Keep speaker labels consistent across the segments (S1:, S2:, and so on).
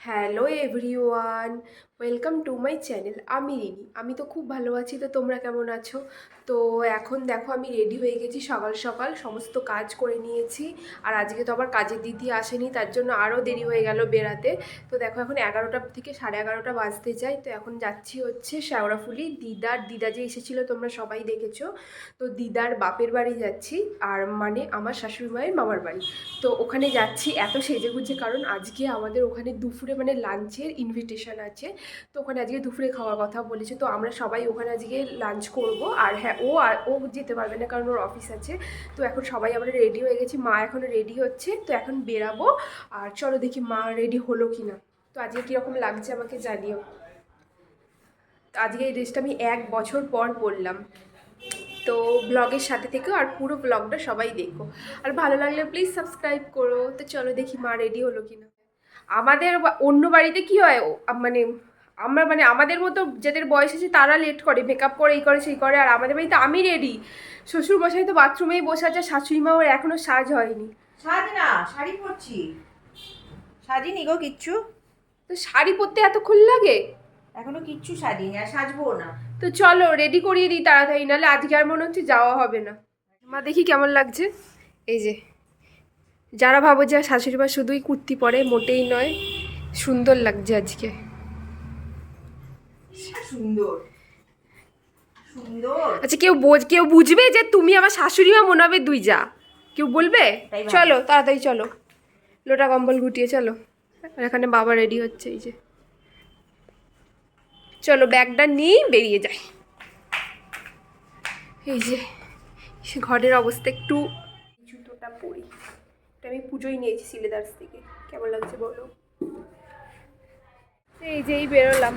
S1: Hello everyone, welcome to my channel. আমি রিনি। আমি তো খুব ভালো আছি, তো তোমরা কেমন আছো? তো এখন দেখো আমি রেডি হয়ে গেছি, সকাল সকাল সমস্ত কাজ করে নিয়েছি। আর আজকে তো আবার কাজের দিদি আসেনি, তার জন্য আরও দেরি হয়ে গেল বেরাতে। তো দেখো এখন 11টা থেকে 11:30 বাজতে যায়। তো এখন যাচ্ছি হচ্ছে শেওড়াফুলি। দিদা যে এসেছিলো তোমরা সবাই দেখেছো, তো দিদার বাপের বাড়ি যাচ্ছি, আর মানে আমার শাশুড়ি মায়ের মামার বাড়ি। তো ওখানে যাচ্ছি এত সেজেগুজে, কারণ আজকে আমাদের ওখানে দুপুরে মানে লাঞ্চের ইনভিটেশন আছে। তো ওখানে আজকে দুপুরে খাওয়ার কথা বলেছে, তো আমরা সবাই ওখানে আজকে লাঞ্চ করব। আর হ্যাঁ, ও যেতে পারবে না কারণ ওর অফিস আছে। তো এখন সবাই আমরা রেডি হয়ে গেছি, মা এখনও রেডি হচ্ছে। তো এখন বেরাবো, আর চলো দেখি মা রেডি হলো কি না। তো আজকে কীরকম লাগছে আমাকে জানিও। তো আজকে এই ড্রেসটা আমি 1 বছর পর পরলাম। তো ব্লগের সাথে থেকেও, আর পুরো ব্লগটা সবাই দেখো, আর ভালো লাগলে প্লিজ সাবস্ক্রাইব করো। তো চলো দেখি মা রেডি হলো কিনা। আমাদের অন্য বাড়িতে কি হয়, মানে আমরা মানে আমাদের মতো যাদের বয়স আছে তারা লেট করে, মেকআপ করে, এই করে সেই করে। আর আমাদের বাড়িতে আমি রেডি, শ্বশুর মশাই তো বাথরুমেই বসে আছে, শাশুড়ি মা ওর এখনো সাজ হয়নি।
S2: সাজ না, শাড়ি পরছি। সাজিনি গো কিচ্ছু।
S1: তো শাড়ি পরতে এতক্ষণ লাগে?
S2: এখনো কিচ্ছু সাজিনি, আর সাজবো না।
S1: তো চলো রেডি করিয়ে দিই তাড়াতাড়ি, নাহলে আজকে আর মনে হচ্ছে যাওয়া হবে না। মা দেখি কেমন লাগছে। এই যে, যারা ভাবো যে শাশুড়ি মা শুধুই কুর্তি পরে, মোটেই নয়, সুন্দর লাগছে আজকে।
S2: সুন্দর সুন্দর।
S1: আচ্ছা, কেউ বুঝবে যে তুমি আমার শাশুড়ি মা মনে হবে দুই যা? কেউ বলবে? চলো তাড়াতাড়ি চলো, লোটা কম্বল গুটিয়ে চলো। আর এখানে বাবা রেডি হচ্ছে, এই যে। চলো ব্যাগটা নিয়েই বেরিয়ে যাই। এই যে ঘরের অবস্থা একটু, জুতোটা পরি। এটা আমি পুজোয় নিয়েছি সিলেদার্স থেকে। কেমন লাগছে বলো? এই যেই বেরোলাম,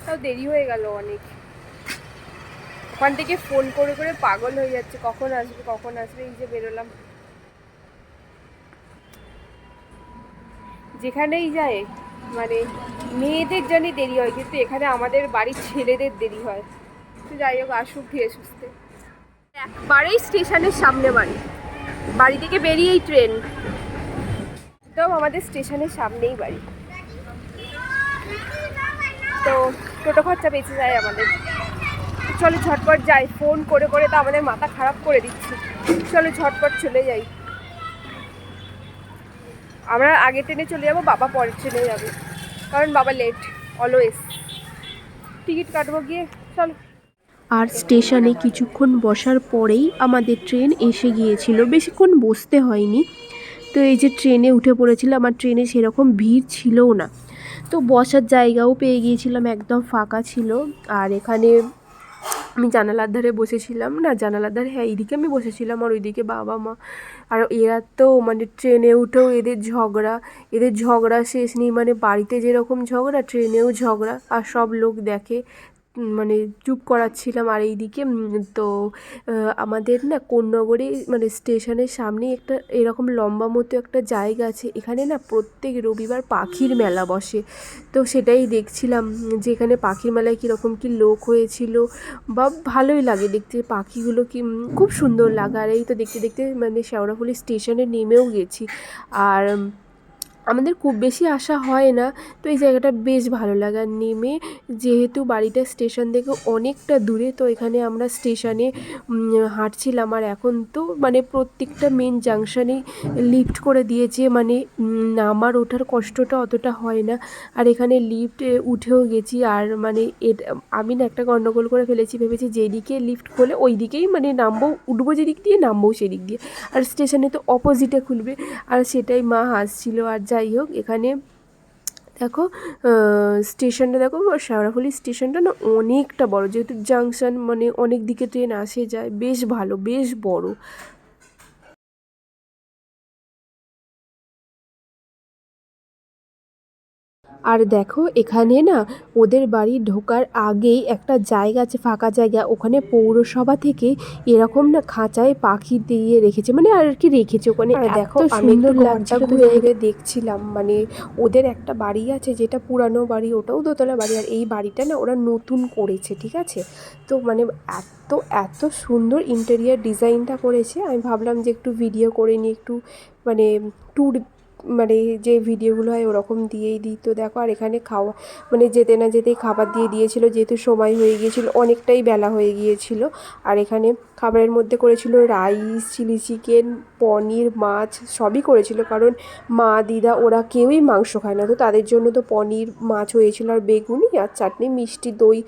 S1: তাও দেরি হয়ে গেল অনেক। ওখান থেকে ফোন করে করে পাগল হয়ে যাচ্ছে, কখন আসবে কখন আসবে। এই যে বেরোলাম, যেখানেই যায় মানে মেয়েদের জানি দেরি হয়, কিন্তু এখানে আমাদের বাড়ির ছেলেদের দেরি হয়। তো যাই হোক, আসুক ধীরে সুস্থে। একবারেই স্টেশনের সামনে বাড়ি, বাড়ি থেকে বেরিয়েই ট্রেন। তো আমাদের স্টেশনের সামনেই বাড়ি, তো টোটো খরচা বেঁচে যায় আমাদের। চলো ঝটপট যাই, ফোন করে করে তো আমাদের মাথা খারাপ করে দিচ্ছে। চলো ঝটপট চলে যাই। আমরা আগে ট্রেনে চলে যাবো, বাবা পরের ট্রেনে যাবে, কারণ বাবা লেট অলওয়েজ। টিকিট কাটবো গিয়ে, চলো।
S3: আর স্টেশনে কিছুক্ষণ বসার পরেই আমাদের ট্রেন এসে গিয়েছিল, বেশিক্ষণ বসতে হয়নি। তো এই যে ট্রেনে উঠে পড়েছিলাম, আর ট্রেনে সেরকম ভিড় ছিলও না, তো বসার জায়গাও পেয়ে গিয়েছিলাম, একদম ফাঁকা ছিল। আর এখানে আমি জানালার ধারে বসেছিলাম, না জানালার ধারে, হ্যাঁ এইদিকে আমি বসেছিলাম, আর ওইদিকে বাবা মা। আর এরা তো মানে ট্রেনে উঠেও এদের ঝগড়া শেষ নেই, মানে বাড়িতে যেরকম ঝগড়া ট্রেনেও ঝগড়া, আর সব লোক দেখে, মানে চুপ করাচ্ছিলাম। আর এইদিকে তো আমাদের না কোন্নগরে মানে স্টেশনের সামনেই একটা এরকম লম্বা মতো একটা জায়গা আছে, এখানে না প্রত্যেক রবিবার পাখির মেলা বসে। তো সেটাই দেখছিলাম যে এখানে পাখির মেলায় কীরকম কী লোক হয়েছিল, বা ভালোই লাগে দেখতে পাখিগুলো, কি খুব সুন্দর লাগে। আর এই তো দেখতে দেখতে মানে শেওড়াফুলি স্টেশনে নেমেও গেছি। আর আমাদের খুব বেশি আসা হয় না, তো এই জায়গাটা বেশ ভালো লাগে। আর নেমে, যেহেতু বাড়িটা স্টেশন থেকে অনেকটা দূরে, তো এখানে আমরা স্টেশনে হাঁটছিলাম। আর এখন তো মানে প্রত্যেকটা মেন জাংশনেই লিফট করে দিয়েছে, মানে নামার ওঠার কষ্টটা অতটা হয় না। আর এখানে লিফট উঠেও গেছি। আর মানে আমি না একটা গণ্ডগোল করে ফেলেছি, ভেবেছি যেদিকে লিফট খোলে ওই দিকেই মানে নামবো, উঠবো যেদিক দিয়ে নামবো সেদিক দিয়ে, আর স্টেশনে তো অপোজিটে খুলবে। আর সেটাই মা হাসছিল। আর যাই হোক, এখানে দেখো স্টেশনটা দেখো, শেওড়াফুলি স্টেশনটা না অনেকটা বড়, যেহেতু জাংশন মানে অনেক দিকে ট্রেন আসে যায়, বেশ ভালো, বেশ বড়। আর দেখো এখানে না ওদের বাড়ি ঢোকার আগেই একটা জায়গা আছে, ফাঁকা জায়গা, ওখানে পৌরসভা থেকে এরকম না খাঁচায় পাখি দিয়ে রেখেছে, মানে আর কি রেখেছে ওখানে। আর দেখো আমি একটু ঘরটা ঘুরে ঘুরে দেখছিলাম, মানে ওদের একটা বাড়ি আছে যেটা পুরানো বাড়ি, ওটাও দোতলা বাড়ি, আর এই বাড়িটা না ওরা নতুন করেছে, ঠিক আছে। তো মানে এত এত সুন্দর ইন্টেরিয়ার ডিজাইনটা করেছে, আমি ভাবলাম যে একটু ভিডিও করে নিই, একটু মানে ট্যুর
S1: মানে যে ভিডিওগুলো হয় ওরকম দিয়েই দিই। তো দেখো আর এখানে খাওয়া মানে যেতে না যেতেই খাবার দিয়ে দিয়েছিল, যেহেতু সময় হয়ে গিয়েছিল, অনেকটাই বেলা হয়ে গিয়েছিল। আর এখানে খাবারের মধ্যে করেছিল রাইস, চিলি চিকেন, পনির, মাছ সবই করেছিল, কারণ মা দিদা ওরা কেউই মাংস খায় না, তো তাদের জন্য তো পনির মাছ হয়েছিল, আর বেগুনি আর চাটনি, মিষ্টি, দই,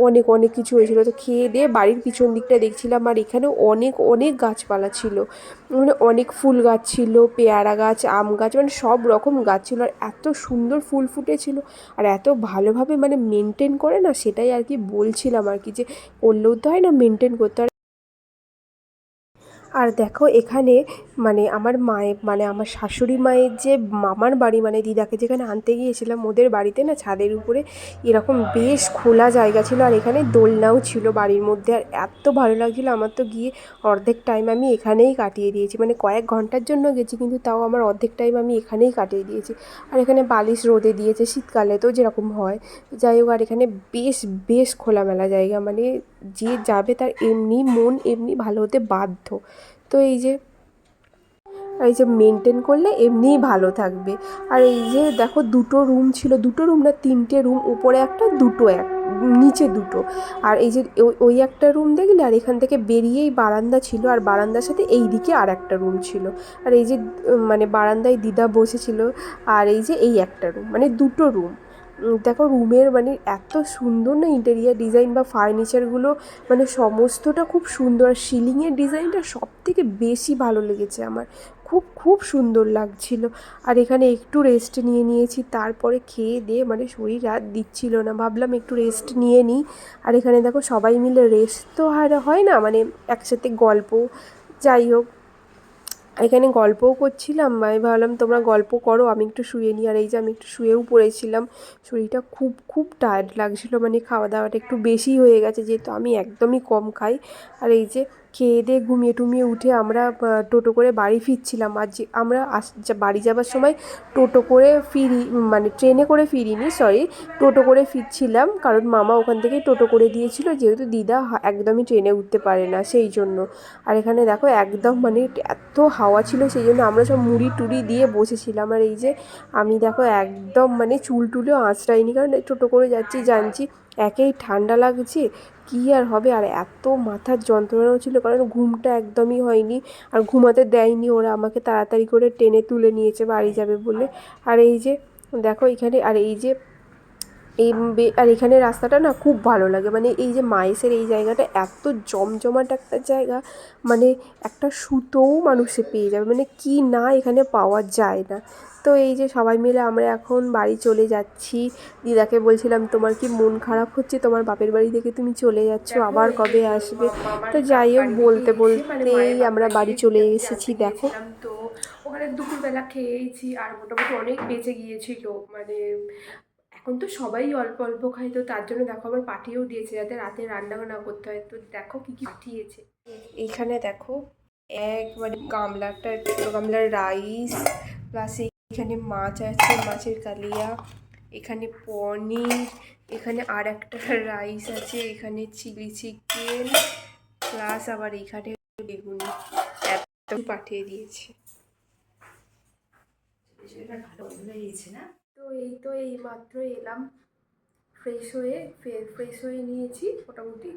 S1: অনেক অনেক কিছু হয়েছিল। তো খেয়ে দিয়ে বাড়ির পিছন দিকটা দেখছিলাম, আর এখানে অনেক অনেক গাছপালা ছিল, মানে অনেক ফুল গাছ ছিল, পেয়ারা গাছ, আম গাছ, মানে সব রকম গাছ ছিল, আর এত সুন্দর ফুল ফুটেছিল, আর এত ভালোভাবে মানে মেনটেন করে না, সেটাই আর কি বলছিলাম আর কি, যে করলেও তো হয় না, মেনটেন করতে হয়। আর দেখো এখানে মানে আমার মায়ের মানে আমার শাশুড়ি মায়ের যে মামার বাড়ি, মানে দিদাকে যেখানে আনতে গিয়েছিলাম, ওদের বাড়িতে না ছাদের উপরে এরকম বেশ খোলা জায়গা ছিল, আর এখানে দোলনাও ছিল বাড়ির মধ্যে, আর এত ভালো লাগছিলো আমার। তো গিয়ে অর্ধেক টাইম আমি এখানেই কাটিয়ে দিয়েছি, মানে কয়েক ঘন্টার জন্য গেছি, কিন্তু তাও আমার অর্ধেক টাইম আমি এখানেই কাটিয়ে দিয়েছি। আর এখানে বালিশ রোদে দিয়েছে, শীতকালে তো যেরকম হয়, যাই হোক। আর এখানে বেশ বেশ খোলামেলা জায়গা, মানে যে যাবে তার এমনি মন এমনি ভালো হতে বাধ্য। তো এই যে মেনটেন করলে এমনিই ভালো থাকবে। আর এই যে দেখো দুটো রুম ছিল, দুটো রুম না তিনটে রুম, উপরে একটা, দুটো নিচে দুটো। আর এই যে ওই একটা রুম দেখলে, আর এখান থেকে বেরিয়েই বারান্দা ছিল, আর বারান্দার সাথে এই দিকে আর একটা রুম ছিল। আর এই যে মানে বারান্দায় দিদা বসেছিল, আর এই যে এই একটা রুম, মানে দুটো রুম। দেখো রুমের মানে এত সুন্দর না ইন্টেরিয়ার ডিজাইন বা ফার্নিচারগুলো, মানে সমস্তটা খুব সুন্দর। আর সিলিংয়ের ডিজাইনটা সব থেকে বেশি ভালো লেগেছে আমার, খুব খুব সুন্দর লাগছিল। আর এখানে একটু রেস্ট নিয়েছি, তারপরে খেয়ে দিয়ে মানে শরীর আর দিচ্ছিল না, ভাবলাম একটু রেস্ট নিয়ে নিই। আর এখানে দেখো সবাই মিলে রেস্ট তো আর হয় না, মানে একসাথে গল্প, যাই হোক। এখানে গল্পও করছিলাম, আমি ভাবলাম তোমরা গল্প করো, আমি একটু শুয়ে নিই। আর এই যে আমি একটু শুয়েও পড়েছিলাম, শরীরটা খুব খুব টায়ার্ড লাগছিলো, মানে খাওয়া দাওয়াটা একটু বেশি হয়ে গেছে, যেহেতু আমি একদমই কম খাই। আর এই যে খেয়ে দিয়ে ঘুমিয়ে টুমিয়ে উঠে আমরা টোটো করে বাড়ি ফিরছিলাম। আর যে আমরা বাড়ি যাবার সময় টোটো করে ফিরি, মানে ট্রেনে করে ফিরিনি, সরি, টোটো করে ফিরছিলাম, কারণ মামা ওখান থেকে টোটো করে দিয়েছিল, যেহেতু দিদা একদমই ট্রেনে উঠতে পারে না, সেই জন্য। আর এখানে দেখো একদম মানে এত হাওয়া ছিল, সেই জন্য আমরা সব মুড়ি টুড়ি দিয়ে বসেছিলাম। আর এই যে আমি দেখো একদম মানে চুল টুলেও আঁচড়াইনি, কারণ টোটো করে যাচ্ছি জানছি, একেই ঠান্ডা লাগছে, কী আর হবে। আর এত মাথার যন্ত্রণাও ছিল, কারণ ঘুমটা একদমই হয়নি, আর ঘুমাতে দেয়নি ওরা, আমাকে তাড়াতাড়ি করে টেনে তুলে নিয়েছে বাড়ি যাবে বলে। আর এই যে দেখো এখানে, আর এই যে আর এখানে রাস্তাটা না খুব ভালো লাগে, মানে এই যে মাইসের এই জায়গাটা এত জমজমাট একটা জায়গা, মানে একটা সুতোও মানুষে পেয়ে যাবে, মানে কি না এখানে পাওয়া যায় না। তো এই যে সবাই মিলে আমরা এখন বাড়ি চলে যাচ্ছি। দিদাকে বলছিলাম তোমার কি মন খারাপ হচ্ছে, তোমার বাপের বাড়ি থেকে তুমি চলে যাচ্ছ, আবার কবে আসবে? তো যাই হোক, বলতে বলতেই আমরা বাড়ি চলে এসেছি। দেখো
S3: তো ওখানে দুপুরবেলা খেয়েছি, আর মোটামুটি অনেক বেঁচে গিয়েছিল, মানে এখন তো সবাই অল্প অল্প খায়, তো তার জন্য দেখো আবার পাঠিয়েও দিয়েছে, যাতে রাতে রান্নাও না করতে হয়। তো দেখো কি কি পাঠিয়েছে।
S1: এইখানে দেখো মানে গামলা, একটা ছোটো গামলার রাইস, প্লাস এখানে মাছ আছে, মাছের কালিয়া, এখানে পনির, এখানে আর একটা রাইস আছে, এখানে চিলি চিকেন, প্লাস আবার এখানে বেগুনি, এত পাঠিয়ে দিয়েছে।
S2: ভালো হয়ে গেছে না?
S1: তো এই মাত্র এলাম, ফ্রেশ হয়ে নিয়েছি মোটামুটি।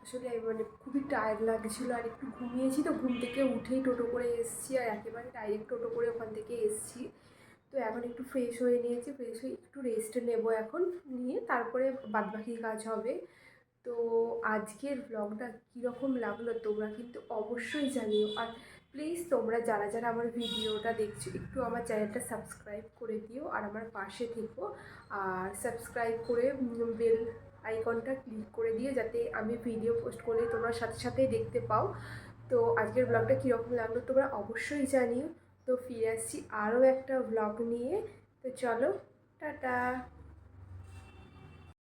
S1: আসলে মানে খুবই টায়ার্ড লাগছিলো, আর একটু ঘুমিয়েছি, তো ঘুম থেকে উঠেই টোটো করে এসেছি, আর একেবারে ডাইরেক্ট টোটো করে ওখান থেকে এসেছি। তো এখন একটু ফ্রেশ হয়ে নিয়েছি, ফ্রেশ হয়ে একটু রেস্ট নেবো এখন, নিয়ে তারপরে বাদবাকি কাজ হবে। তো আজকের ব্লগটা কীরকম লাগলো তোমরা কিন্তু অবশ্যই জানিও। আর প্লিজ তোমরা যারা যারা আমার ভিডিওটা দেখছো, একটু আমার চ্যানেলটা সাবস্ক্রাইব করে দিও, আর আমার পাশে থেকো। আর সাবস্ক্রাইব করে বেল আইকনটা ক্লিক করে দিও, যাতে আমি ভিডিও পোস্ট করলে তোমরা সাথে সাথেই দেখতে পাও। তো আজকের ব্লগটা কীরকম লাগলো তোমরা অবশ্যই জানিও। তো ফিরে আসছি আরও একটা ব্লগ নিয়ে, তো চলো, টাটা।